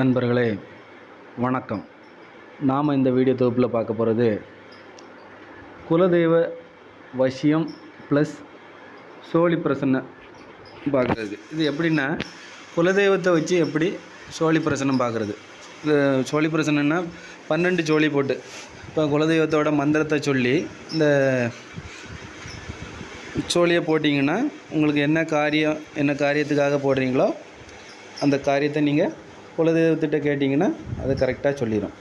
நண்பர்களே வணக்கம். நாம் இந்த வீடியோ தொகுப்பில் பார்க்க போகிறது குலதெய்வ வசியம் ப்ளஸ் சோழி பிரசன்ன பார்க்குறது. இது எப்படின்னா, குலதெய்வத்தை வச்சு எப்படி சோழி பிரசன்னம் பார்க்குறது. இது சோழி பிரசன்னா 12 சோழி போட்டு, இப்போ குலதெய்வத்தோட மந்திரத்தை சொல்லி இந்த சோழியை போட்டிங்கன்னா உங்களுக்கு என்ன காரியத்துக்காக போடுறீங்களோ அந்த காரியத்தை நீங்கள் குலதெய்வத்திட்ட கேட்டிங்கன்னா அது கரெக்டாக சொல்லிடும்.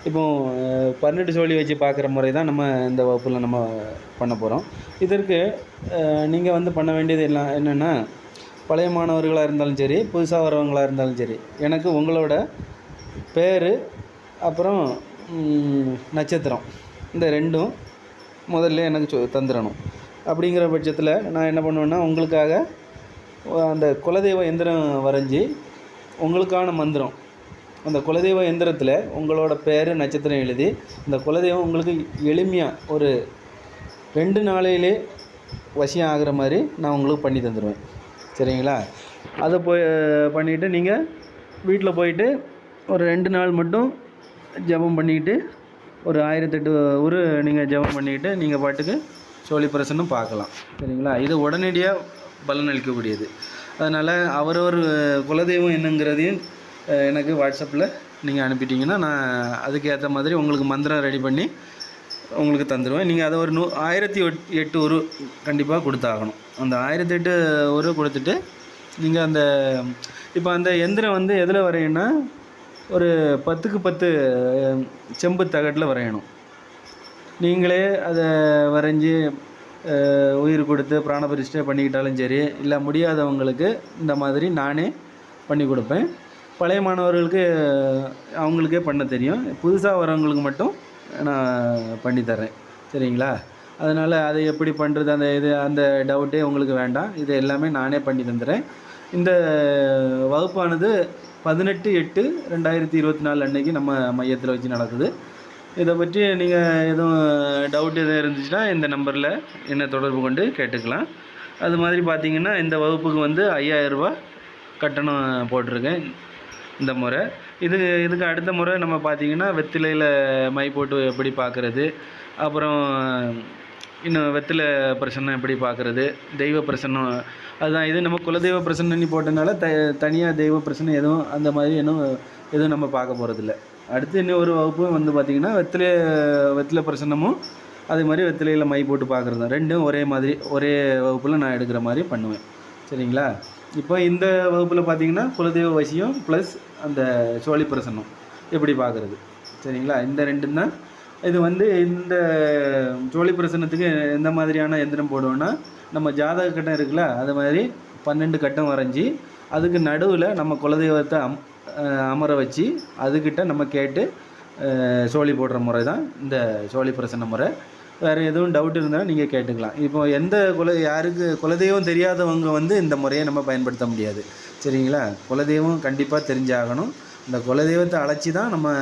இப்போது 12 சோழி வச்சு பார்க்குற முறை தான் நம்ம இந்த வகுப்பில் நம்ம பண்ண போகிறோம். இதற்கு நீங்கள் பண்ண வேண்டியது எல்லாம் என்னென்னா, பழைய மாணவர்களாக இருந்தாலும் சரி, புதுசாக வரவங்களாக இருந்தாலும் சரி, எனக்கு உங்களோட பேர் அப்புறம் நட்சத்திரம் இந்த ரெண்டும் முதல்ல எனக்கு தந்துடணும். அப்படிங்கிற பட்சத்தில் நான் என்ன பண்ணுவேன்னா, உங்களுக்காக அந்த குலதெய்வ எந்திரம் வரைஞ்சி உங்களுக்கான மந்திரம் அந்த குலதெய்வ எந்திரத்தில் உங்களோட பேர் நட்சத்திரம் எழுதி, இந்த குலதெய்வம் உங்களுக்கு எளிமையாக ஒரு 2 நாளையிலே வசியம் ஆகிற மாதிரி நான் உங்களுக்கு பண்ணி தந்துடுவேன். சரிங்களா? அதை பண்ணிவிட்டு நீங்கள் வீட்டில் போயிட்டு ஒரு 2 நாள் மட்டும் ஜபம் பண்ணிக்கிட்டு ஒரு 1008 ஒரு நீங்கள் ஜபம் பண்ணிக்கிட்டு நீங்கள் பாட்டுக்கு சோழி பிரசன்னம் பார்க்கலாம். சரிங்களா? இது உடனடியாக பலனளிக்கக்கூடியது. அதனால் அவரவர் குலதெய்வம் என்னங்கிறதையும் எனக்கு வாட்ஸ்அப்பில் நீங்கள் அனுப்பிட்டீங்கன்னா நான் அதுக்கேற்ற மாதிரி உங்களுக்கு மந்திரம் ரெடி பண்ணி உங்களுக்கு தந்துடுவேன். நீங்கள் அதை ஒரு 1008 ஒரு கண்டிப்பாக கொடுத்தாகணும். அந்த 1008 ஒரு கொடுத்துட்டு நீங்கள் அந்த இப்போ அந்த எந்திரம் எதில் வரையணும்னா, ஒரு 10க்கு 10 செம்பு தகட்டில் வரையணும். நீங்களே அதை வரைஞ்சி உயிர் கொடுத்து பிராணபரிஷ்டை பண்ணிக்கிட்டாலும் சரி, இல்லை முடியாதவங்களுக்கு இந்த மாதிரி நானே பண்ணி கொடுப்பேன். பழைய மாணவர்களுக்கு அவங்களுக்கே பண்ண தெரியும், புதுசாக வரவங்களுக்கு மட்டும் நான் பண்ணித்தரேன். சரிங்களா? அதனால் அதை எப்படி பண்ணுறது அந்த டவுட்டே உங்களுக்கு வேண்டாம். இது எல்லாமே நானே பண்ணி தந்துடுறேன். இந்த வகுப்பானது 18/8/2024 அன்னைக்கு நம்ம மையத்தில் வச்சு நடக்குது. இதை பற்றி நீங்கள் எதுவும் டவுட் எதுவும் இருந்துச்சுன்னா இந்த நம்பரில் என்னை தொடர்பு கொண்டு கேட்டுக்கலாம். அது மாதிரி பார்த்திங்கன்னா, இந்த வகுப்புக்கு 5000 ரூபா கட்டணம் போட்டிருக்கேன் இந்த முறை. இதுக்கு அடுத்த முறை நம்ம பார்த்திங்கன்னா, வெற்றிலையில் மை போட்டு எப்படி பார்க்குறது, அப்புறம் இன்னும் வெற்றிலை பிரசன்னம் எப்படி பார்க்குறது, தெய்வ பிரசன்னம் அதுதான். இது நம்ம குலதெய்வ பிரசன்னி போட்டனால தனியாக தெய்வ பிரசன்னம் எதுவும் அந்த மாதிரி எதுவும் நம்ம பார்க்க போகிறதில்ல. அடுத்து இன்னும் ஒரு வகுப்பு பார்த்திங்கன்னா, வெற்றிலை பிரசன்னமும் அதே மாதிரி வெற்றிலையில் மை போட்டு பார்க்குறது தான். ரெண்டும் ஒரே மாதிரி ஒரே வகுப்பில் நான் எடுக்கிற மாதிரி பண்ணுவேன். சரிங்களா? இப்போ இந்த வகுப்பில் பார்த்திங்கன்னா, குலதெய்வ வசியம் ப்ளஸ் அந்த சோழி பிரசன்னம் எப்படி பார்க்குறது. சரிங்களா? இந்த ரெண்டும் தான். இது இந்த சோழி பிரசன்னத்துக்கு எந்த மாதிரியான எந்திரம் போடுவோன்னா, நம்ம ஜாதக கட்டம் இருக்குல்ல, அது மாதிரி 12 கட்டம் வரைஞ்சி அதுக்கு நடுவில் நம்ம குலதெய்வத்தை அமர வச்சு அதுக்கிட்ட நம்ம கேட்டு சோழி போடுற முறை தான் இந்த சோழி பிரசன்ன முறை. வேறு எதுவும் டவுட் இருந்தாலும் நீங்கள் கேட்டுக்கலாம். இப்போ எந்த யாருக்கு குலதெய்வம் தெரியாதவங்க இந்த முறையை நம்ம பயன்படுத்த முடியாது. சரிங்களா? குலதெய்வம் கண்டிப்பாக தெரிஞ்சாகணும். இந்த குலதெய்வத்தை அழைச்சி தான் நம்ம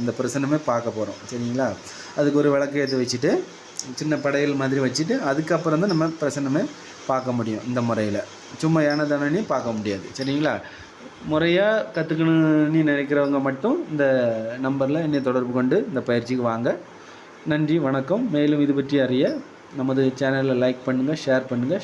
இந்த பிரசன்னமே பார்க்க போகிறோம். சரிங்களா? அதுக்கு ஒரு விளக்கு ஏற்றி வச்சுட்டு சின்ன படையல் மாதிரி வச்சுட்டு அதுக்கப்புறம் தான் நம்ம பிரசன்னமே பார்க்க முடியும். இந்த முறையில் சும்மா ஏனதானே பார்க்க முடியாது. சரிங்களா? முறையாக கற்றுக்கணும்னு நினைக்கிறவங்க மட்டும் இந்த நம்பரில் என்னை தொடர்பு கொண்டு இந்த பயிற்சிக்கு வாங்க. நன்றி, வணக்கம். மேலும் இது பற்றி அறிய நமது சேனலை லைக் பண்ணுங்கள், ஷேர் பண்ணுங்கள்,